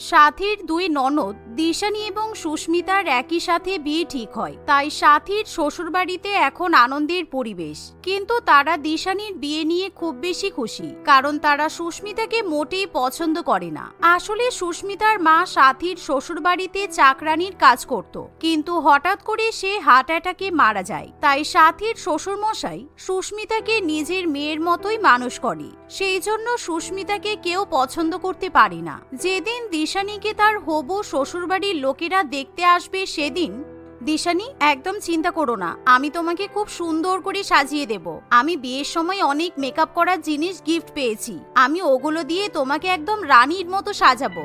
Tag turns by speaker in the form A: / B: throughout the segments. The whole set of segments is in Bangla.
A: সাথীর দুই ননদ দিশানি এবং সুস্মিতার একই সাথে বিয়ে ঠিক হয়, তাই সাথীর শ্বশুরবাড়িতে এখন আনন্দের পরিবেশ। কিন্তু তারা দিশানির বিয়ে নিয়ে খুব বেশি খুশি, কারণ তারা সুস্মিতাকে মোটেই পছন্দ করে না। আসলে সুস্মিতার মা সাথীর শ্বশুরবাড়িতে চাকরানির কাজ করত, কিন্তু হঠাৎ করে সে হার্ট অ্যাটাকে মারা যায়। তাই সাথীর শ্বশুরমশাই সুস্মিতাকে নিজের মেয়ের মতোই মানুষ করে। সেই জন্য সুস্মিতাকে কেউ পছন্দ করতে পারে না। যেদিন দিশানিকে তার হবু শ্বশুরবাড়ির লোকেরা দেখতে আসবে সেদিন, দিশানি, একদম চিন্তা করো না, আমি তোমাকে খুব সুন্দর করে সাজিয়ে দেব। আমি বিয়ের সময় অনেক মেকআপ করার জিনিস গিফট পেয়েছি, আমি ওগুলো দিয়ে তোমাকে একদম রানীর মতো সাজাবো।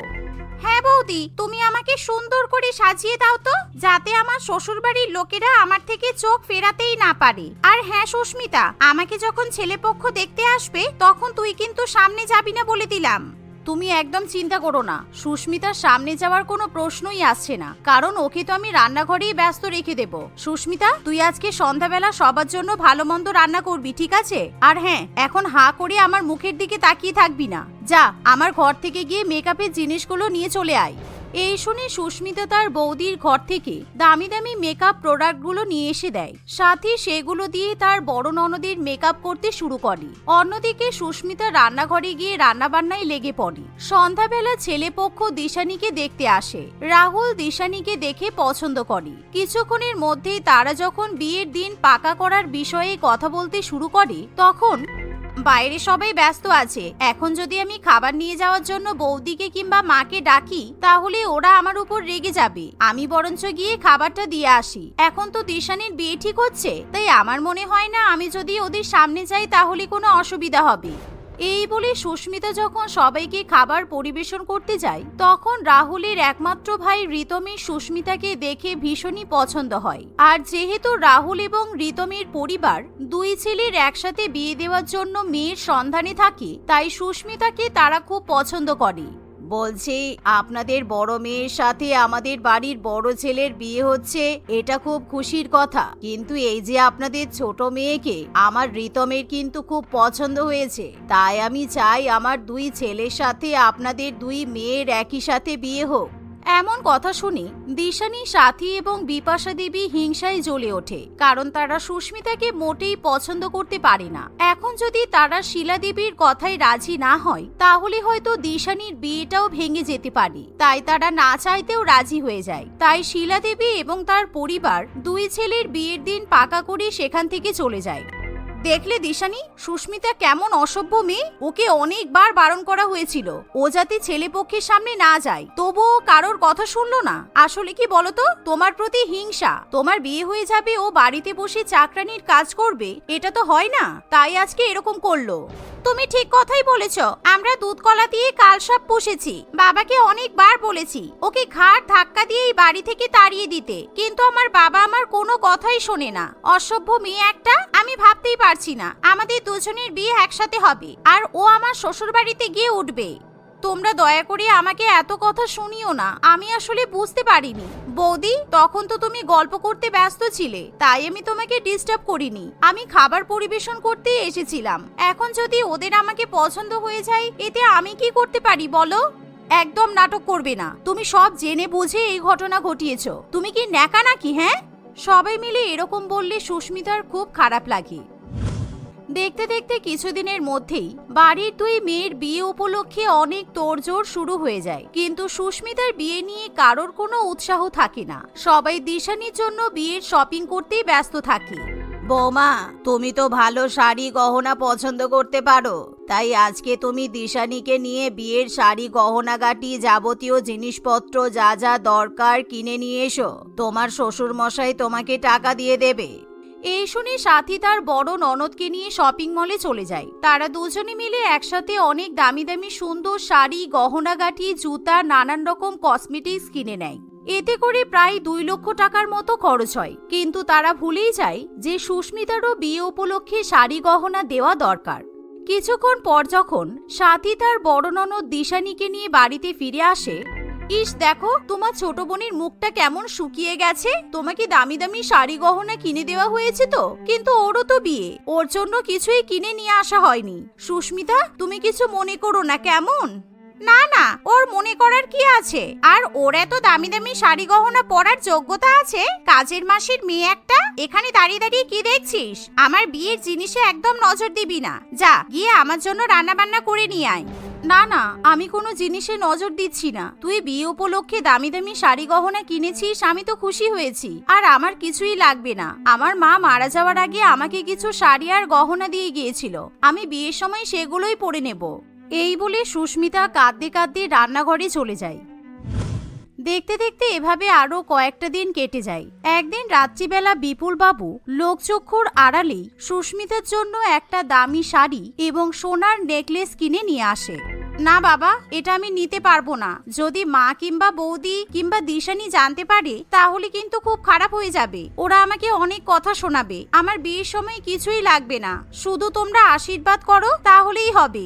A: হ্যাঁ বৌদি, তুমি আমাকে সুন্দর করে সাজিয়ে দাও তো, যাতে আমার শ্বশুরবাড়ির লোকেরা আমার থেকে চোখ ফেরাতেই না পারে। আর হ্যাঁ সুস্মিতা, আমাকে যখন ছেলেপক্ষ দেখতে আসবে তখন তুই কিন্তু সামনে যাবি না বলে দিলাম। তুমি একদম চিন্তা করো না, সুস্মিতার সামনে যাওয়ার কোনো প্রশ্নই আসছে না, কারণ ওকে তো আমি রান্নাঘরেই ব্যস্ত রেখে দেব। সুস্মিতা, তুই আজকে সন্ধ্যাবেলা সবার জন্য ভালো মন্দ রান্না করবি, ঠিক আছে? আর হ্যাঁ, এখন হাঁ করে আমার মুখের দিকে তাকিয়ে থাকবি না। যা, আমার ঘর থেকে গিয়ে মেকআপের জিনিসগুলো নিয়ে চলে আয়। এই শুনে সুস্মিতা তার বৌদির ঘর থেকে দামি দামি মেকআপ প্রোডাক্টগুলো নিয়ে এসে দেয়। সাথী সেগুলো দিয়ে তার বড় ননদের মেকআপ করতে শুরু করে। অন্যদিকে সুস্মিতা রান্নাঘরে গিয়ে রান্নাবান্নায় লেগে পড়ে। সন্ধ্যাবেলা ছেলেপক্ষ দিশানিকে দেখতে আসে। রাহুল দিশানিকে দেখে পছন্দ করে। কিছুক্ষণের মধ্যেই তারা যখন বিয়ের দিন পাকা করার বিষয়ে কথা বলতে শুরু করে, তখন বাইরে সবাই ব্যস্ত আছে। এখন যদি আমি খাবার নিয়ে যাওয়ার জন্য বৌদিকে কিংবা মাকে ডাকি, তাহলে ওরা আমার উপর রেগে যাবে। আমি বরঞ্চ গিয়ে খাবারটা দিয়ে আসি। এখন তো দিশানির বিয়ে ঠিক হচ্ছে, তাই আমার মনে হয় না আমি যদি ওদের সামনে যাই তাহলে কোনো অসুবিধা হবে। এই বলে সুস্মিতা যখন সবাইকে খাবার পরিবেশন করতে যায়, তখন রাহুলের একমাত্র ভাই রিতমের সুস্মিতাকে দেখে ভীষণই পছন্দ হয়। আর যেহেতু রাহুল এবং রিতমের পরিবার দুই ছেলের একসাথে বিয়ে দেওয়ার জন্য মেয়ের সন্ধানে থাকে, তাই সুস্মিতাকে তারা খুব পছন্দ করে। বলছি, আপনাদের বড় মেয়ের সাথে আমাদের বাড়ির বড় ছেলের বিয়ে হচ্ছে, এটা খুব খুশির কথা। কিন্তু এই যে আপনাদের ছোট মেয়েকে আমার রিতমের কিন্তু খুব পছন্দ হয়েছে, তাই আমি চাই আমার দুই ছেলের সাথে আপনাদের দুই মেয়ের একই সাথে বিয়ে হোক। এমন কথা শুনে দিশানি, সাথী এবং বিপাশা দেবী হিংসায় জ্বলে ওঠে, কারণ তারা সুস্মিতাকে মোটেই পছন্দ করতে পারে না। এখন যদি তারা শিলা দেবীর কথায় রাজি না হয়, তাহলে হয়তো দিশানির বিয়েটাও ভেঙে যেতে পারে। তাই তারা না চাইতেও রাজি হয়ে যায়। তাই শিলা দেবী এবং তার পরিবার দুই ছেলের বিয়ের দিন পাকা করে সেখান থেকে চলে যায়। দেখলে দিশানি, সুস্মিতা কেমন অসভ্য মেয়ে। ওকে অনেকবার বারণ করা হয়েছিল ও যাতে ছেলেপক্ষের সামনে না যায়, তবুও কারোর কথা শুনলো না। আসলে কি বলতো, তোমার প্রতি হিংসা। তোমার বিয়ে হয়ে যাবে, ও বাড়িতে বসে চাকরানির কাজ করবে, এটা তো হয় না, তাই আজকে এরকম করলো। তুমি ঠিক কথাই বলেছো। আমরা দুধ কলা দিয়ে কাল সব পুষেছি। বাবাকে অনেকবার বলেছি ওকে ঘাড় ধাক্কা দিয়ে এই বাড়ি থেকে তাড়িয়ে দিতে, কিন্তু আমার বাবা আমার কোনো কথাই শোনে না। অসভ্য মেয়ে একটা। আমি ভাবতেই পারছি না আমাদের দুজনের বিয়ে একসাথে হবে, আর ও আমার শ্বশুর বাড়িতে গিয়ে উঠবে। তোমরা দয়া করে আমাকে এত কথা শুনিও না, আমি আসলে বুঝতে পারিনি। বৌদি, তখন তো তুমি গল্প করতে ব্যস্ত ছিলে, তাই আমি তোমাকে ডিস্টার্ব করিনি। আমি খাবার পরিবেশন করতেই এসেছিলাম। এখন যদি ওদের আমাকে পছন্দ হয়ে যায়, এতে আমি কি করতে পারি বলো? একদম নাটক করবে না। তুমি সব জেনে বুঝে এই ঘটনা ঘটিয়েছো। তুমি কি ন্যাকা নাকি? হ্যাঁ, সবাই মিলে এরকম বললে সুস্মিতার খুব খারাপ লাগে। দেখতে দেখতে কিছুদিনের মধ্যেই বাড়ির দুই মেয়ের বিয়ে উপলক্ষে অনেক তোড়জোড় শুরু হয়ে যায়, কিন্তু সুস্মিতার বিয়ে নিয়ে কারোর কোনো উৎসাহ থাকে না। সবাই দিশানির জন্য বিয়ের শপিং করতেই ব্যস্ত থাকে। বৌমা, তুমি তো ভালো শাড়ি গহনা পছন্দ করতে পারো, তাই আজকে তুমি দিশানিকে নিয়ে বিয়ের শাড়ি গহনাগাটি যাবতীয় জিনিসপত্র যা যা দরকার কিনে নিয়ে এসো। তোমার শ্বশুর মশাই তোমাকে টাকা দিয়ে দেবে। এই শুনে সাথী তার বড় ননদকে নিয়ে শপিং মলে চলে যায়। তারা দুজনে মিলে একসাথে অনেক দামি দামি সুন্দর শাড়ি, গহনাগাটি, জুতা, নানান রকম কসমেটিক্স কিনে নেয়। এতে করে প্রায় 2 লক্ষ টাকার মতো খরচ হয়। কিন্তু তারা ভুলেই যায় যে সুস্মিতারও বিয়ে উপলক্ষে শাড়ি গহনা দেওয়া দরকার। কিছুক্ষণ পর যখন সাথী তার বড় ননদ দিশানিকে নিয়ে বাড়িতে ফিরে আসে, ইস দেখো, তোমার ছোট বোনের মুখটা কেমন শুকিয়ে গেছে। তোমাকে দামি দামি শাড়ি গহনা কিনে দেওয়া হয়েছে তো, কিন্তু ওরও তো বিয়ে, ওর জন্য কিছুই কিনে নিয়ে আসা হয়নি। সুস্মিতা, তুমি কিছু মনে করো না কেমন? না না, ওর মনে করার কি আছে? আর ওর এত দামি দামি শাড়ি গহনা পরার যোগ্যতা আছে? কাজের মাসির মেয়ে একটা। এখানে দাঁড়িয়ে দাঁড়িয়ে কি দেখছিস? আমার বিয়ের জিনিসে একদম নজর দিবি না। যা গিয়ে আমার জন্য রান্না বান্না করে নিয়ে আয়। না না, আমি কোনো জিনিসে নজর দিচ্ছি না। তুই বিয়ে উপলক্ষে দামি দামি শাড়ি গহনা কিনেছিস, আমি তো খুশি হয়েছি। আর আমার কিছুই লাগবে না। আমার মা মারা যাওয়ার আগে আমাকে কিছু শাড়ি আর গহনা দিয়ে গিয়েছিল, আমি বিয়ের সময় সেগুলোই পরে নেব। এই বলে সুস্মিতা কাঁদতে কাঁদতে রান্নাঘরে চলে যায়। দেখতে দেখতে এভাবে আরো কয়েকটা দিন কেটে যায়। একদিন রাত্রিবেলা বিপুল বাবু লোকচক্ষুর আড়ালেই সুস্মিতার জন্য একটা দামি শাড়ি এবং সোনার নেকলেস কিনে নিয়ে আসে। না বাবা, এটা আমি নিতে পারবো না। যদি মা কিংবা বৌদি কিংবা দিশানি জানতে পারে তাহলে কিন্তু খুব খারাপ হয়ে যাবে। ওরা আমাকে অনেক কথা শোনাবে। আমার বিয়ের সময় কিছুই লাগবে না, শুধু তোমরা আশীর্বাদ করো তাহলেই হবে।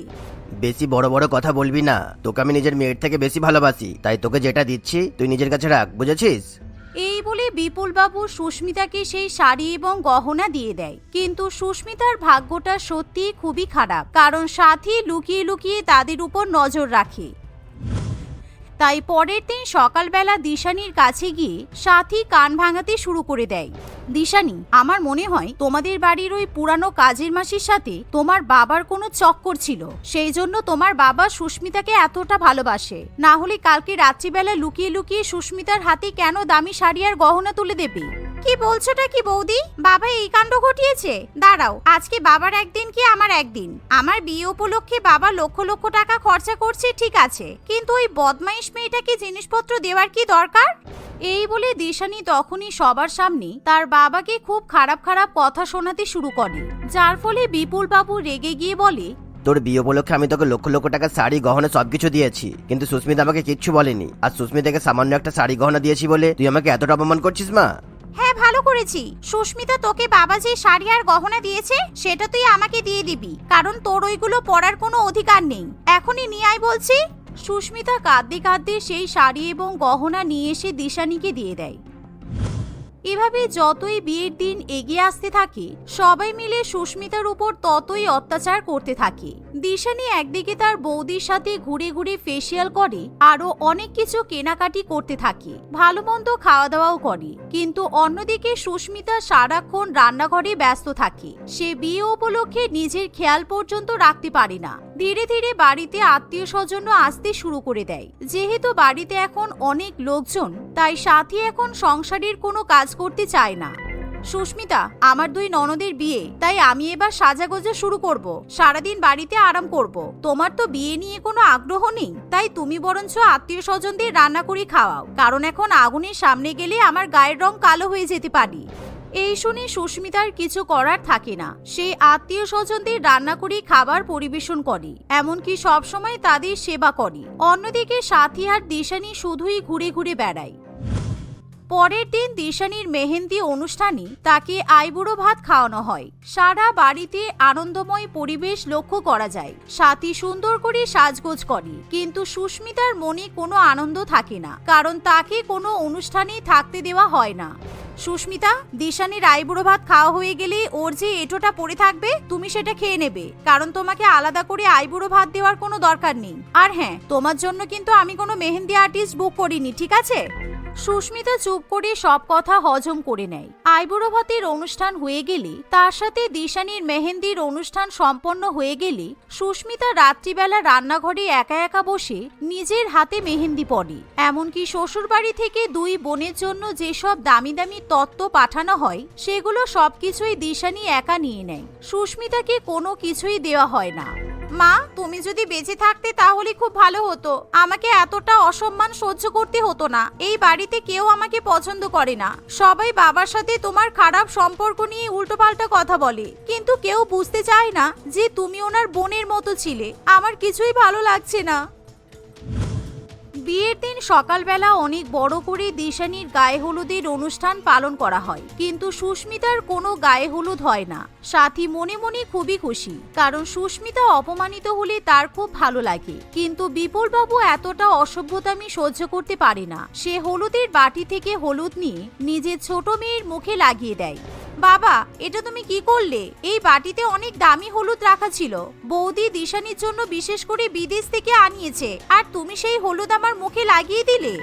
B: বেশি বড় বড় কথা বলবি না। তোকে আমি নিজের মেয়ের থেকে বেশি ভালোবাসি, তাই তোকে যেটা দিচ্ছি তুই নিজের কাছে রাখ, বুঝেছিস?
A: এই বলে বিপুল বাবু সুস্মিতাকে সেই শাড়ি এবং গহনা দিয়ে দেয়। কিন্তু সুস্মিতার ভাগ্যটা সত্যিই খুবই খারাপ, কারণ সাথী লুকিয়ে লুকিয়ে তাদের উপর নজর রাখে। তাই পরের দিন সকালবেলা দিশানির কাছে গিয়ে সাথী কান ভাঙাতে শুরু করে দেয়। দিশানি, আমার মনে হয় তোমাদের বাড়ির ওই পুরানো কাজের মাসির সাথে তোমার বাবার কোনো চক্কর ছিল, সেই জন্য তোমার বাবা সুস্মিতাকে এতটা ভালোবাসে। না হলে কালকে রাত্রিবেলা লুকিয়ে লুকিয়ে সুস্মিতার হাতে কেন দামি শাড়ি আর গহনা তুলে দেবে? কি বলছোটা কি বৌদি? বাবা এই কাণ্ড ঘটিয়েছে? দাঁড়াও, আজকে বাবার একদিন কি আমার একদিন। আমার বিয়ে উপলক্ষে বাবা লক্ষ লক্ষ টাকা খরচা করছে ঠিক আছে, কিন্তু ওই বদমাইশ মেয়েটাকে জিনিসপত্র দেওয়ার কি দরকার? এই বলে দিশানি তখনই সবার সামনে তার বাবাকে খুব খারাপ খারাপ কথা শোনাতে শুরু করে, যার ফলে বিপুল বাবু রেগে গিয়ে বলে,
B: তোর বিয়ে উপলক্ষে আমি তোকে লক্ষ লক্ষ টাকা শাড়ি গহনা সবকিছু দিয়েছি, কিন্তু সুস্মিতা আমাকে কিচ্ছু বলেনি। আর সুস্মিতাকে সামান্য একটা শাড়ি গহনা দিয়েছি বলে তুই আমাকে এতটা অপমান করছিস মা?
A: হ্যাঁ ভালো করেছি। সুস্মিতা তোকে বাবা যে শাড়ি আর গহনা দিয়েছে সেটা তুই আমাকে দিয়ে দিবি, কারণ তোর ওইগুলো পরার কোনো অধিকার নেই। এখনই নিয়ে আয় বলছি। সুস্মিতা কাঁদতে কাঁদতে সেই শাড়ি এবং গহনা নিয়ে এসে দিশানিকে দিয়ে দেয়। এভাবে যতই বিয়ের দিন এগিয়ে আসতে থাকে সবাই মিলে সুস্মিতার উপর ততই অত্যাচার করতে থাকে। দিশানি একদিকে তার বৌদির সাথে ঘুরে ঘুরে ফেসিয়াল করে, আরো অনেক কিছু কেনাকাটি করতে থাকে, ভালো মন্দ খাওয়া দাওয়াও করে। কিন্তু অন্যদিকে সুস্মিতা সারাক্ষণ রান্নাঘরে ব্যস্ত থাকে। সে বিয়ে উপলক্ষে নিজের খেয়াল পর্যন্ত রাখতে পারে না। ধীরে ধীরে বাড়িতে আত্মীয় স্বজন আসতে শুরু করে দেয়। যেহেতু বাড়িতে এখন অনেক লোকজন, তাই সাথী এখন সংসারের কোনো কাজ করতে চায় না। সুস্মিতা, আমার দুই ননদের বিয়ে, তাই আমি এবার সাজাগোজা শুরু করব। সারাদিন বাড়িতে আরাম করব। তোমার তো বিয়ে নিয়ে কোনো আগ্রহ নেই, তাই তুমি বরঞ্চ আত্মীয় স্বজনদের রান্না করে খাওয়াও, কারণ এখন আগুনের সামনে গেলে আমার গায়ের রং কালো হয়ে যেতে পারে। এই শুনে সুস্মিতার কিছু করার থাকে না। সে আত্মীয় স্বজনদের রান্না করে খাবার পরিবেশন করে, এমনকি সবসময় তাদের সেবা করে। অন্যদিকে সাথী আর দিশানি শুধুই ঘুরে ঘুরে বেড়ায়। পরের দিন দিশানির মেহেন্দি অনুষ্ঠানে তাকে আইবুড়ো ভাত খাওয়ানো হয়। সারা বাড়িতে আনন্দময় পরিবেশ লক্ষ্য করা যায়। সাথী সুন্দর করে সাজগোজ করে, কিন্তু সুস্মিতার মনে কোনো আনন্দ থাকে না, কারণ তাকে কোনো অনুষ্ঠানেই থাকতে দেওয়া হয় না। সুস্মিতা, দিশানির আইবুড়ো ভাত খাওয়া হয়ে গেলে ওর যে এঁটোটা পড়ে থাকবে তুমি সেটা খেয়ে নেবে, কারণ তোমাকে আলাদা করে আইবুড়ো ভাত দেওয়ার কোনো দরকার নেই। আর হ্যাঁ, তোমার জন্য কিন্তু আমি কোনো মেহেন্দি আর্টিস্ট বুক করিনি, ঠিক আছে? সুস্মিতা চুপ করে সব কথা হজম করে নেয়। আইবুড়ো ভাতের অনুষ্ঠান হয়ে গেলে, তার সাথে দিশানির মেহেন্দির অনুষ্ঠান সম্পন্ন হয়ে গেলে সুস্মিতা রাত্রিবেলা রান্নাঘরে একা একা বসে নিজের হাতে মেহেন্দি পড়ে। এমনকি শ্বশুর বাড়ি থেকে দুই বোনের জন্য যেসব দামি দামি তত্ত্ব পাঠানো হয় সেগুলো সবকিছুই দিশানি একা নিয়ে নেয়। সুস্মিতাকে কোনো কিছুই দেওয়া হয় না। মা, তুমি যদি বেঁচে থাকতে তাহলে খুব ভালো হতো। আমাকে এতটা অসম্মান সহ্য করতে হতো না। এই বাড়িতে কেউ আমাকে পছন্দ করে না। সবাই বাবার সাথে তোমার খারাপ সম্পর্ক নিয়ে উল্টোপাল্টা কথা বলে, কিন্তু কেউ বুঝতে চায় না যে তুমি ওনার বোনের মতো ছিলে। আমার কিছুই ভালো লাগছে না। বিয়ের দিন সকালবেলা অনেক বড় করে দিশানির গায়ে হলুদের অনুষ্ঠান পালন করা হয়, কিন্তু সুস্মিতার কোনো গায়ে হলুদ হয় না। সাথী মনে মনে খুবই খুশি, কারণ সুস্মিতা অপমানিত হলে তার খুব ভালো লাগে। কিন্তু বিপুল বাবু এতটা অসভ্যতামি সহ্য করতে পারে না। সে হলুদের বাটি থেকে হলুদ নিয়ে নিজের ছোট মেয়ের মুখে লাগিয়ে দেয়। বাবা, এটা তুমি কি করলে? এই বাটিতে অনেক দামি হলুদ রাখা ছিল। বৌদি দিশানির জন্য বিশেষ করে বিদেশ থেকে আনিয়েছে, আর তুমি সেই হলুদ আমার মুখে লাগিয়ে দিলে।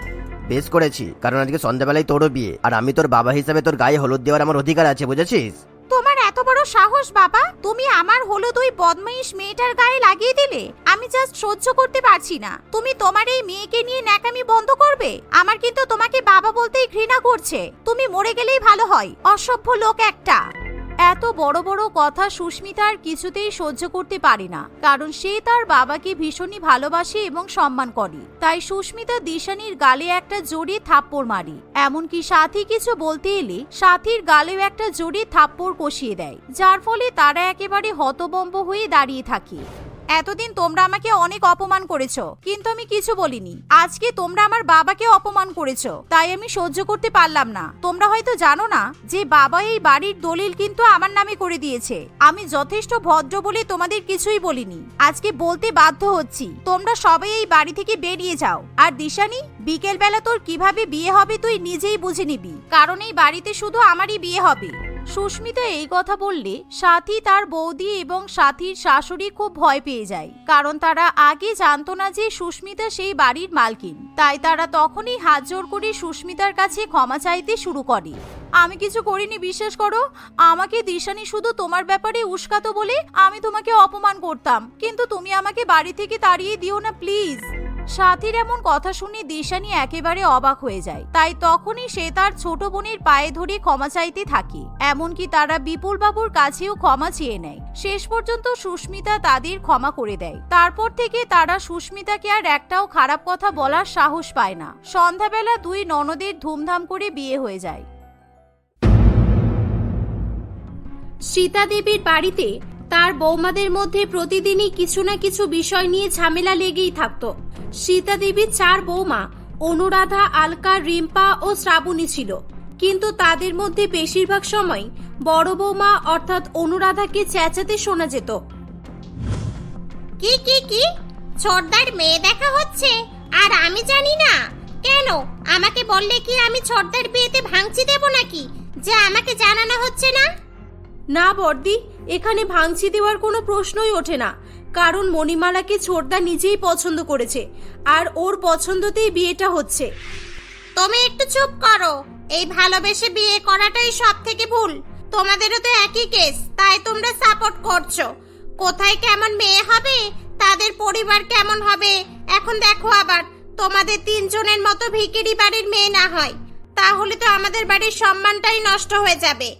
B: বেশ করেছি, কারণ আজকে সন্ধ্যাবেলায় তোরও বিয়ে, আর আমি তোর বাবা হিসেবে তোর গায়ে হলুদ দেওয়ার আমার অধিকার আছে, বুঝেছিস?
A: তোমার এত বড় সাহস বাবা, তুমি আমার হলুদ ওই বদমাইশ মেয়েটার গায়ে লাগিয়ে দিলে। আমি জাস্ট সহ্য করতে পারছি না। তুমি তোমার এই মেয়েকে নিয়ে ন্যাকামি বন্ধ করবে। আমার কিন্তু তোমাকে বাবা বলতেই ঘৃণা করছে। তুমি মরে গেলেই ভালো হয়, অসভ্য লোক একটা। এত বড় বড় কথা সুস্মিতা আর কিছুতেই সহ্য করতে পারে না, কারণ সে তার বাবাকে ভীষণই ভালোবাসে এবং সম্মান করে। তাই সুস্মিতা দিশানির গালে একটা জোরে থাপ্পড় মারে। এমনকি সাথী কিছু বলতে এলে সাথীর গালেও একটা জোরে থাপ্পড় কষিয়ে দেয়, যার ফলে তারা একেবারে হতবম্ব হয়ে দাঁড়িয়ে থাকে। এতদিন তোমরা আমাকে অনেক অপমান করেছো, কিন্তু আমি কিছু বলিনি। আজকে তোমরা আমার বাবাকে অপমান করেছো, তাই আমি সহ্য করতে পারলাম না। তোমরা হয়তো জানো না যে বাবা এই বাড়ির দলিল কিন্তু আমার নামে করে দিয়েছে। আমি যথেষ্ট ভদ্র বলে তোমাদের কিছুই বলিনি। আজকে বলতে বাধ্য হচ্ছি, তোমরা সবাই এই বাড়ি থেকে বেরিয়ে যাও। আর দিশানি, বিকেল বেলা তোর কিভাবে বিয়ে হবে তুই নিজেই বুঝে নিবি, কারণ এই বাড়িতে শুধু আমারই বিয়ে হবে। সুস্মিতা এই কথা বললে সাথী, তার বৌদি এবং সাথীর শাশুড়ি খুব ভয় পেয়ে যায়, কারণ তারা আগে জানতো না যে সুস্মিতা সেই বাড়ির মালকিন। তাই তারা তখনই হাত জোড় করে সুস্মিতার কাছে ক্ষমা চাইতে শুরু করে। আমি কিছু করিনি, বিশ্বাস করো। আমাকে দিশানি শুধু তোমার ব্যাপারে উস্কাতো বলে আমি তোমাকে অপমান করতাম, কিন্তু তুমি আমাকে বাড়ি থেকে তাড়িয়ে দিও না প্লিজ। সাথীর এমন কথা শুনে দিশানি একেবারে অবাক হয়ে যায়। তাই তখনই সে তার ছোট বোনের পায়ে ধরে ক্ষমা চাইতে থাকে। এমনকি তারা বিপুল বাবুর কাছেও ক্ষমা চেয়ে নেয়। শেষ পর্যন্ত সুস্মিতা তাদের ক্ষমা করে দেয়। তারপর থেকে তারা সুস্মিতাকে আর একটাও খারাপ কথা বলার সাহস পায় না। সন্ধ্যাবেলা দুই ননদের ধুমধাম করে বিয়ে হয়ে যায়।
C: সীতা দেবীর বাড়িতে তার বৌমাদের মধ্যে প্রতিদিনই কিছু না কিছু বিষয় নিয়ে ঝামেলা লেগেই থাকতো। সীতা দেবীর 4 বৌমা অনুরাধা, আলকা, রিম্পা ও শ্রাবণী ছিল, কিন্তু তাদের মধ্যে বেশিরভাগ সময় বড় বৌমা অর্থাৎ অনুরাধাকে চেঁচাতে শোনা যেত।
D: কি কি কি ছোটদার মেয়ে দেখা হচ্ছে আর আমি জানি না? কেন আমাকে বললে কি আমি ছোটদার বিয়েতে ভাঙচি দেব নাকি, যে আমাকে জানানো হচ্ছে না?
C: না বর্দি, এখানে ভাঙচি দেওয়ার কোনো প্রশ্নই ওঠে না, কারণ মণিমালাকে ছোটদা নিজেই পছন্দ করেছে, আর ওর পছন্দতেই বিয়েটা হচ্ছে।
D: তুমি একটু চুপ করো। এই ভালোবেসে বিয়ে করাটাই সব থেকে ভুল। তোমাদেরও তো একই কেস, তাই তোমরা সাপোর্ট করছো। কোথায় কেমন মেয়ে হবে, তাদের পরিবার কেমন হবে, এখন দেখো আবার তোমাদের 3 জনের মতো ভিখিরি বাড়ির মেয়ে না হয়, তাহলে তো আমাদের বাড়ির সম্মানটাই নষ্ট হয়ে যাবে।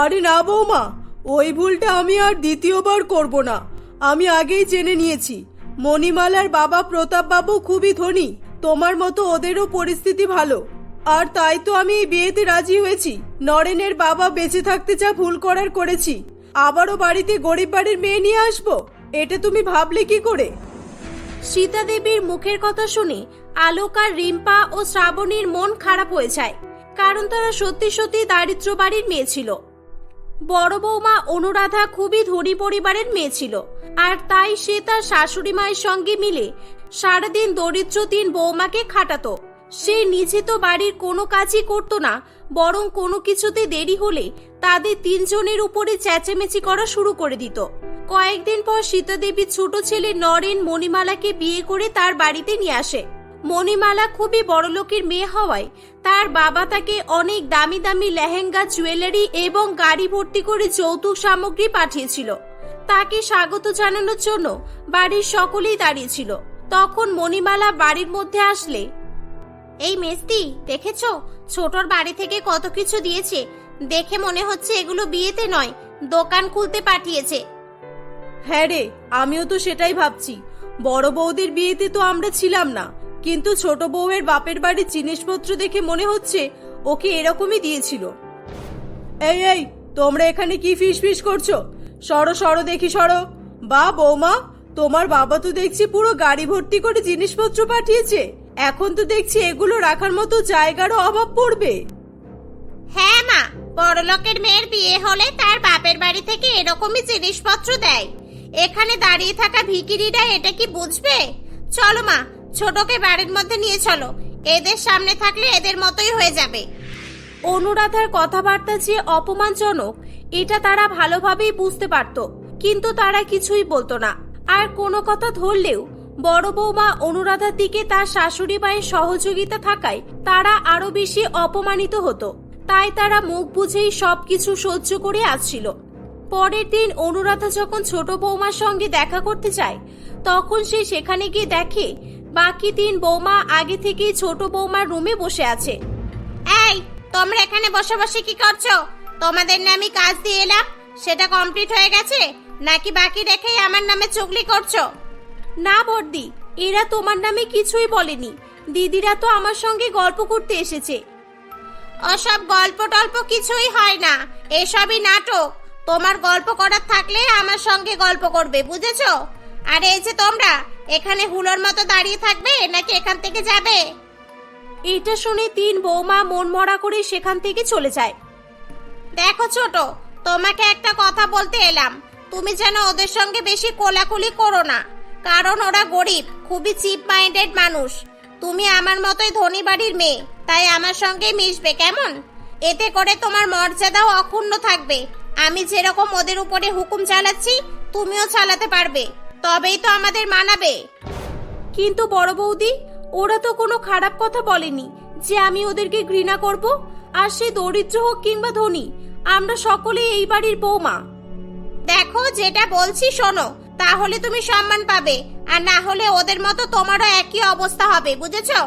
E: আরে না বৌমা, ওই ভুলটা আমি আর দ্বিতীয়বার করব না। আমি আগেই জেনে নিয়েছি মণিমালার বাবা প্রতাপ বাবু খুবই ধনী, তোমার মতো ওদেরও পরিস্থিতি ভালো, আর তাই তো আমি এই বিয়েতে রাজি হয়েছি। নরেনের বাবা বেঁচে থাকতে যা ভুল করার করেছি, আবারও বাড়িতে গরিব বাড়ির মেয়ে নিয়ে আসবো, এটা তুমি ভাবলে কি করে?
C: সীতা দেবীর মুখের কথা শুনে আলোকা, রিম্পা ও শ্রাবণীর মন খারাপ হয়ে যায়, কারণ তারা সত্যি সত্যি দারিদ্র বাড়ির মেয়ে ছিল। বড় বৌমা অনুরাধা খুবই ধনী পরিবারের মেয়ে ছিল, আর তাই সে তার শাশুড়ি মায়ের সঙ্গে মিলে সারাদিন দরিদ্র 3 বৌমাকে খাটাতো। সে নিজে তো বাড়ির কোনো কাজই করতো না, বরং কোনো কিছুতে দেরি হলে তাদের 3 জনের উপরে চেঁচামেচি করা শুরু করে দিত। কয়েকদিন পর সীতা দেবীর ছোট ছেলে নরেন মণিমালাকে বিয়ে করে তার বাড়িতে নিয়ে আসে। মণিমালা খুবই বড়লোকের মেয়ে হওয়ায় তার বাবা তাকে অনেক দামি দামি লেহেঙ্গা, জুয়েলারি এবং গাড়ি ভর্তি করে যৌতুক সামগ্রী পাঠিয়েছিল। তাকে স্বাগত জানানোর জন্য বাড়ির সকলেই দাঁড়িয়েছিল। তখন মণিমালা বাড়ির মধ্যে আসলে,
D: এই মেজদি, দেখেছো ছোটর বাড়ি থেকে কত কিছু দিয়েছে? দেখে মনে হচ্ছে এগুলো বিয়েতে নয়, দোকান খুলতে পাঠিয়েছে।
E: হ্যাঁ রে, আমিও তো সেটাই ভাবছি। বড় বৌদির বিয়েতে তো আমরা ছিলাম না, কিন্তু ছোট বউয়ের বাপের বাড়ির জিনিসপত্র দেখে মনে হচ্ছে ওকে এরকমই দিয়েছিল। এই এই, তোমরা এখানে কি ফিস করছো? সরো সরো দেখি, সরো। বা বৌমা, তোমার বাবা তো দেখছি পুরো গাড়ি ভর্তি করে জিনিসপত্র পাঠিয়েছে। এখন তো দেখছি এগুলো রাখার মতো জায়গারও অভাব পড়বে।
D: হ্যাঁ মা, বড়লোকের মেয়ের বিয়ে হলে তার বাপের বাড়ি থেকে এরকমই জিনিসপত্র দেয়। এখানে দাঁড়িয়ে থাকা ভিখিরিরা এটা কি বুঝবে? চলো মা, ছোটকে বাড়ির মধ্যে নিয়ে চলো। এদের সামনে থাকলে এদের মতোই হয়ে যাবে।
C: অনুরাধার কথাবার্তা যে অপমানজনক এটা তারা ভালোভাবেই বুঝতে পারত, কিন্তু তারা কিছুই বলতো না। আর কোনো কথা ধরলেও বড় বৌমা অনুরাধার দিকে তার শাশুড়ি মায়ের সহযোগিতা থাকায় তারা আরো বেশি অপমানিত হতো। তাই তারা মুখ বুঝেই সবকিছু সহ্য করে আসছিল। পরের দিন অনুরাধা যখন ছোট বৌমার সঙ্গে দেখা করতে চায়, তখন সে সেখানে গিয়ে দেখে বাকি 3 বৌমা আগে থেকেই ছোট বৌমার রুমে বসে আছে।
D: এই তোমরা এখানে বসে বসে কি করছো? তোমাদের না আমি কাজ দিয়ে এলাম, সেটা কমপ্লিট হয়ে গেছে নাকি বাকি রেখেই আমার নামে চুগলি করছো?
C: না বর্দি, এরা তোমার নামে কিছুই বলেনি। দিদিরা তো আমার সঙ্গে গল্প করতে এসেছে।
D: ওসব গল্প টল্প কিছুই হয় না, এসবই নাটক। তোমার গল্প করার থাকলে আমার সঙ্গে গল্প করবে, বুঝেছো? আর এই যে তোমরা এখানে হুলোর মতো দাঁড়িয়ে থাকবে নাকি এখান থেকে যাবে?
C: এটা শুনে 3 বৌমা মন মরা করে সেখান থেকে চলে যায়।
D: দেখো ছোট, তোমাকে একটা কথা বলতে এলাম, তুমি যেন ওদের সঙ্গে বেশি কোলাকুলি করো না, কারণ ওরা গরিব, খুবই চিপ মাইন্ডেড মানুষ। তুমি আমার মতোই ধনী বাড়ির মেয়ে, তাই আমার সঙ্গে মিশবে, কেমন? এতে করে তোমার মর্যাদাও অক্ষুণ্ণ থাকবে। আমি যেরকম ওদের উপরে হুকুম চালাচ্ছি তুমিও চালাতে পারবে, তবেই তো আমাদের মানাবে।
C: কিন্তু বড় বৌদি, ওরা তো কোনো খারাপ কথা বলেনি যে আমি ওদেরকে ঘৃণা করব। আর সে দরিদ্র হোক কিংবা ধনী, আমরা সকলেই এই বাড়ির বৌমা।
D: দেখো, যেটা বলছি শোনো, তাহলে তুমি সম্মান পাবে, আর না হলে ওদের মতো তোমারও একই অবস্থা হবে, বুঝেছো?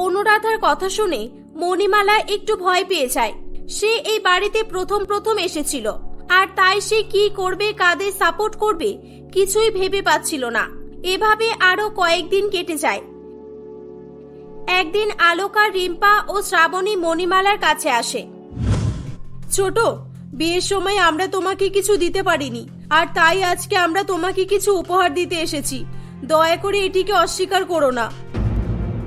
C: অনুরাধার কথা শুনে মণিমালা একটু ভয় পেয়ে যায়। সে এই বাড়িতে প্রথম এসেছিল, আর তাই সে কি করবে, কাদের সাপোর্ট করবে কিছুই ভেবে পাচ্ছিল না। এভাবে আরো কয়েকদিন কেটে যায়। একদিন আলোকা, রিম্পা ও শ্রাবণী মণিমালার কাছে আসে।
E: ছোট, বিয়ের সময় আমরা তোমাকে কিছু দিতে পারিনি, আর তাই আজকে আমরা তোমাকে কিছু উপহার দিতে এসেছি। দয়া করে এটিকে অস্বীকার করো না।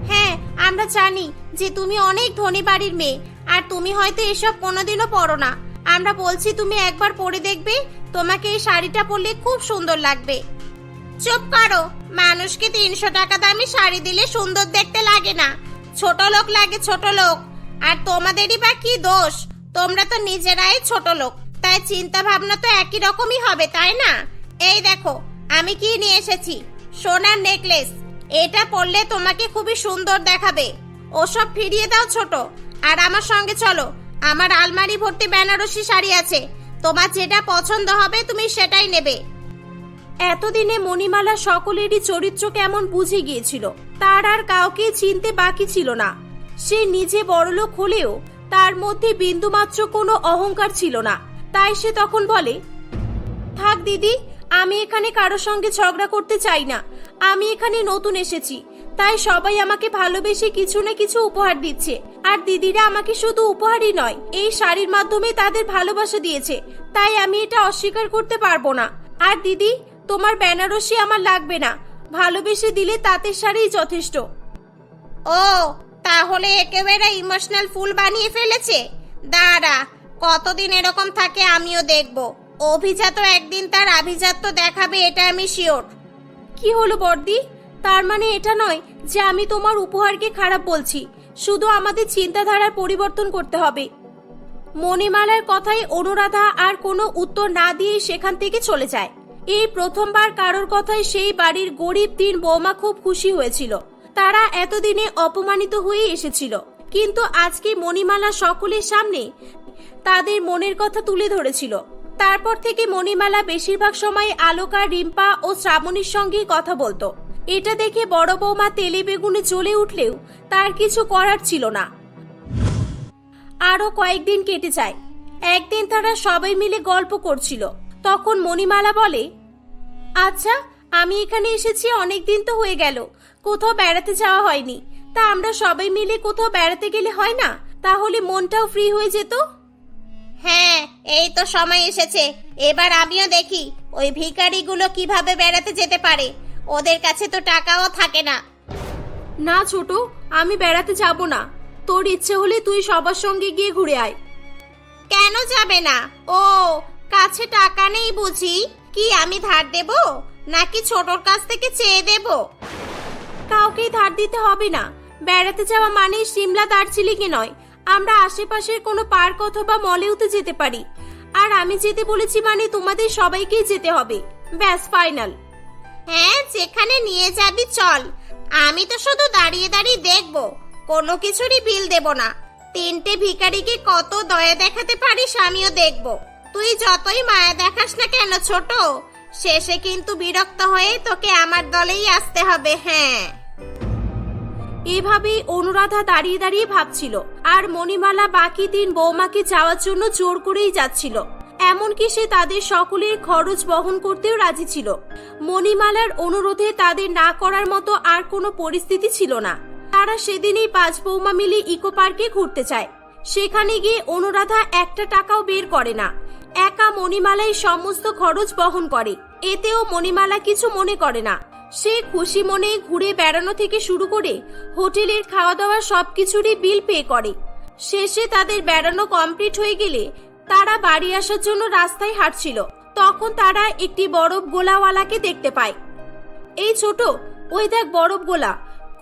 D: হ্যাঁ, আমরা জানি যে তুমি অনেক ধনী বাড়ির মেয়ে, আর তুমি হয়তো এসব কোনোদিনও পরো না। আমরা বলছি তুমি একবার পরে দেখবে, তোমাকে এই শাড়িটা পরলে খুব সুন্দর লাগবে। চুপ করো, মানুষকে 300 টাকা দামি শাড়ি দিলে সুন্দর দেখতে লাগে না, ছোট লোক লাগে, ছোট লোক। আর তোমাদেরই বা কি দোষ? তোমরা তো নিজেরাই ছোট লোক, তাই চিন্তা ভাবনা তো একই রকমই হবে, তাই না? এই দেখো আমি কি নিয়ে এসেছি, সোনার নেকলেস। এটা পরলে তোমাকে খুবই সুন্দর দেখাবে। ওসব ফিরিয়ে দাও ছোট, আর আমার সঙ্গে চলো। আমার আলমারি ভর্তি বেনারসি শাড়ি আছে, তোমার যেটা পছন্দ হবে তুমি সেটাই নেবে।
C: এতদিনে মণিমালা সকলেরই চরিত্র কেমন বুঝে গিয়েছিল। তার আর কাউকে চিনতে বাকি ছিল না। সে নিজে বড়লোক হলেও তার মধ্যে বিন্দুমাত্র কোনো অহংকার ছিল না। তাই সে তখন বলে, থাক দিদি, আমি এখানে কারো সঙ্গে ঝগড়া করতে চাই না। আমি এখানে নতুন এসেছি, তাই সবাই আমাকে ভালোবেসে কিছু না কিছু উপহার দিচ্ছে। আর দিদিরা আমাকে শুধু উপহারই নয়, এই শাড়ির মাধ্যমে তাদের ভালোবাসা দিয়েছে, তাই আমি এটা অস্বীকার করতে পারবো না। আর দিদি, তোমার বেনারসি আমার লাগবে না, ভালোবেসে দিলে তাঁতের শাড়িই যথেষ্ট।
D: ও, তাহলে একেবারে ইমোশনাল ফুল বানিয়ে ফেলেছে। দাঁড়া, কতদিন এরকম থাকে আমিও দেখব। অভিজাত একদিন তার আভিজাত্য দেখাবে, এটা আমি শিওর।
C: কি হলো বর্দি? তার মানে এটা নয় যে আমি তোমার উপহারকে খারাপ বলছি, শুধু আমাদের চিন্তাধারার পরিবর্তন করতে হবে। মণিমালার কথায় অনুরাধা আর কোনো উত্তর না দিয়ে সেখান থেকে চলে যায়। এই প্রথমবার কারোর কথায় সেই বাড়ির গরিব 3 বৌমা খুব খুশি হয়েছিল। তারা এতদিনে অপমানিত হয়ে এসেছিল, কিন্তু আজকে মণিমালা সকলের সামনে তাদের মনের কথা তুলে ধরেছিল। তারপর থেকে মণিমালা বেশিরভাগ সময় আলোকা, রিম্পা ও শ্রাবণীর সঙ্গে কথা বলতো। এটা দেখে বড় বৌমা তেলে বেগুনে জ্বলে উঠলেও তার কিছু করার ছিল না। আরো কয়েকদিন কেটে যায়। একদিন তারা সবাই মিলে গল্প করছিল। তখন মণিমালা বলে, আচ্ছা, আমি এখানে এসেছি অনেকদিন তো হয়ে গেল, কোথাও বেড়াতে যাওয়া হয়নি। তা আমরা সবাই মিলে কোথাও বেড়াতে গেলে হয় না? তাহলে মনটাও ফ্রি হয়ে যেত।
D: হ্যাঁ, এই তো সময় এসেছে। এবার আমিও দেখি ওই ভিখারিগুলো কিভাবে বেড়াতে যেতে পারে। ওদের কাছে তো টাকাও থাকে না।
C: না ছোট, আমি বেড়াতে যাব না। তোর ইচ্ছে হলে তুই সবার সঙ্গে গিয়ে ঘুরে আয়।
D: কেন যাবে না? ও, কাছে টাকা নেই বুঝি? কি আমি ধার দেব নাকি ছোটর কাছ থেকে চেয়ে দেব?
C: কাউকেই ধার দিতে হবে না। বেড়াতে যাওয়া মানে সিমলা, দার্জিলিং এ নয়। আমরা আশেপাশের কোনো পার্ক অথবা মলেও তো যেতে পারি। আর আমি যেতে বলেছি মানে তোমাদের সবাইকেই যেতে হবে। ব্যাস, ফাইনাল।
D: হ্যাঁ, যেখানে নিয়ে যাবি চল। আমি তো শুধু দাঁড়িয়ে দাঁড়িয়ে দেখবো, কোনো কিছুরই বিল দেব না। 3টে ভিখারিকে কত দয়া দেখাতে পারিস আমিও দেখব। তুই যতই মায়া দেখাস না কেন ছোট, শেষে কিন্তু বিরক্ত হয়ে তোকে আমার দলেই আসতে হবে। হ্যাঁ।
C: এভাবেই অনুরাধা দাঁড়িয়ে দাঁড়িয়ে ভাবছিল, আর মণিমালা বাকি 3 বৌমাকে যাওয়ার জন্য জোর করেই যাচ্ছিল। এমনকি সে তাদের সকলের খরচ বহন করতেও রাজি ছিল। মণিমালার অনুরোধে তাদের না করার মতো আর কোনো পরিস্থিতি ছিল না। তারা সেদিনই 5 বৌমা মিলে ইকো পার্কে ঘুরতে চায়। সেখানে গিয়ে অনুরাধা একটা টাকাও বের করে না, একা মণিমালাই সমস্ত খরচ বহন করে। এতেও মণিমালা কিছু মনে করে না। সে খুশি মনে ঘুরে বেড়ানো থেকে শুরু করে হোটেলের খাওয়া দাওয়া সবকিছুরই বিল পে করে। শেষে তাদের বেড়ানো কমপ্লিট হয়ে গেলে তারা বাড়ি আসার জন্য রাস্তায় হাঁটছিল। তখন তারা একটি বরফ গোলাওয়ালাকে দেখতে পায়। এই ছোট, ওই দেখ বরফ গোলা।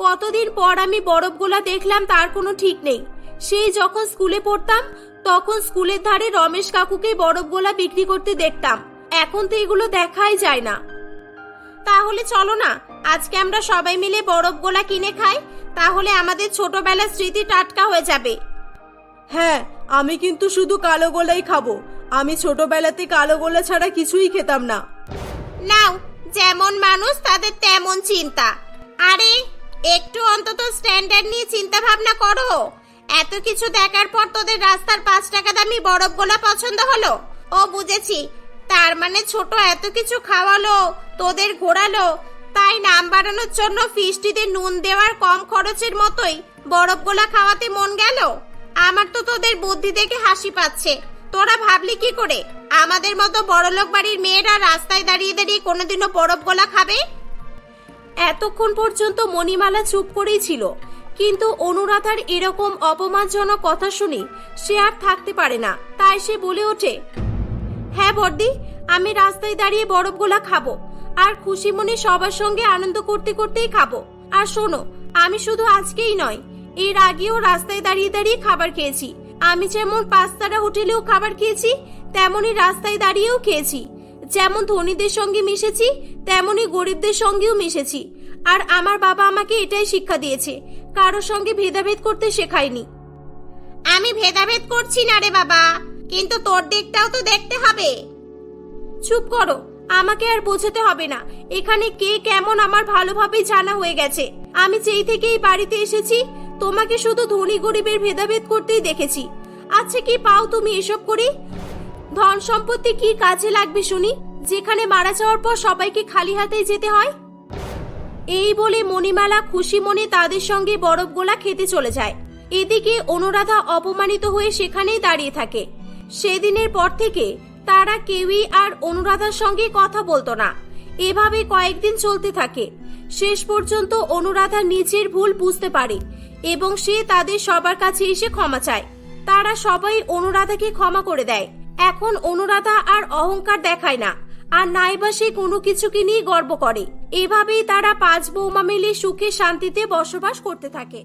C: কতদিন পর আমি বরফ গোলা দেখলাম তার কোনো ঠিক নেই। সেই যখন স্কুলে পড়তাম তখন স্কুলের ধারে রমেশ কাকুকে বরফ গোলা বিক্রি করতে দেখতাম। এখন তো এগুলো দেখাই যায় না।
D: তাহলে চলো না, আজকে আমরা সবাই মিলে বরফ গোলা কিনে খাই। তাহলে আমাদের ছোটবেলার স্মৃতি টাটকা হয়ে যাবে।
E: হ্যাঁ, আমি কিন্তু শুধু কালো গোলাই খাবো। আমি ছোটবেলাতে কালো গোলা ছাড়া কিছুই খেতাম না।
D: নাও, যেমন মানুষ তাদের তেমন চিন্তা। আরে একটু অন্তত স্ট্যান্ডার্ড নিয়ে চিন্তা ভাবনা করো। এত কিছু দেখার পর তোদের রাস্তার 5 টাকা দামি বরফ গোলা পছন্দ হলো? ও বুঝেছি, তার মানে ছোট এত কিছু খাওয়ালো, তোদের ঘোরালো, তাই নাম বাড়ানোর জন্য ফিস্টিতে নুন দেওয়ার কম খরচের মতোই বরফ গোলা খাওয়াতে মন গেল। আমার তো তোদের বুদ্ধি দেখে হাসি পাচ্ছে। তোরা ভাবলি কি করে আমাদের মতো বড়লোক বাড়ির মেয়েরা রাস্তায় দাঁড়িয়ে দাঁড়িয়ে কোনোদিনও বরফ গোলা খাবে?
C: এতক্ষণ পর্যন্ত মণিমালা চুপ করেই ছিল, কিন্তু অনুরাধার এরকম অপমানজনক কথা শুনে সে আর থাকতে পারে না। তাই সে বলে ওঠে, হ্যাঁ বর্দি, আমি রাস্তায় দাঁড়িয়ে বরফ গোলা খাবো, আর খুশি মনে সবার সঙ্গে আনন্দ করতে করতেই খাবো। আর শোনো, আমি শুধু আজকেই নয়, এর আগেও রাস্তায় দাঁড়িয়ে দাঁড়িয়ে খাবার খেয়েছি। আমি যেমন 5 তারা হোটেলেও খাবার খেয়েছি, তেমনই রাস্তায় দাঁড়িয়েও খেয়েছি। যেমন ধনীদের সঙ্গে মিশেছি, তেমনই গরিবদের সঙ্গেও মিশেছি। আর আমার বাবা আমাকে এটাই শিক্ষা দিয়েছে, কারোর সঙ্গে ভেদাভেদ করতে শেখায়নি।
D: আমি ভেদাভেদ করছি না রে বাবা, কিন্তু তোর দিকটাও তো দেখতে হবে।
C: চুপ করো, আমাকে আর বোঝাতে হবে না। এখানে কে কেমন আমার ভালোভাবেই জানা হয়ে গেছে। আমি যেই থেকে এই বাড়িতে এসেছি তোমাকে শুধু ধনী গরিবের ভেদাভেদ করতেই দেখেছি। আচ্ছা, কি পাও তুমি এসব করে? ধন সম্পত্তি কি কাজে লাগবে শুনি, যেখানে মারা যাওয়ার পর সবাইকে খালি হাতেই যেতে হয়? এই বলে মণিমালা খুশি মনে তাদের সঙ্গে বরফ গোলা খেতে চলে যায়। এদিকে অনুরাধা অপমানিত হয়ে সেখানেই দাঁড়িয়ে থাকে। সেদিনের পর থেকে তারা কেউই আর অনুরাধার সঙ্গে কথা বলতো না। এভাবে কয়েকদিন চলতে থাকে। শেষ পর্যন্ত অনুরাধা নিজের ভুল বুঝতে পারে এবং সে তাদের সবার কাছে এসে ক্ষমা চায়। তারা সবাই অনুরাধাকে ক্ষমা করে দেয়। এখন অনুরাধা আর অহংকার দেখায় না, আর নাইবা সে কোনো কিছুকে নিয়ে গর্ব করে। এভাবেই তারা 5 বৌমা মিলে সুখে শান্তিতে বসবাস করতে থাকে।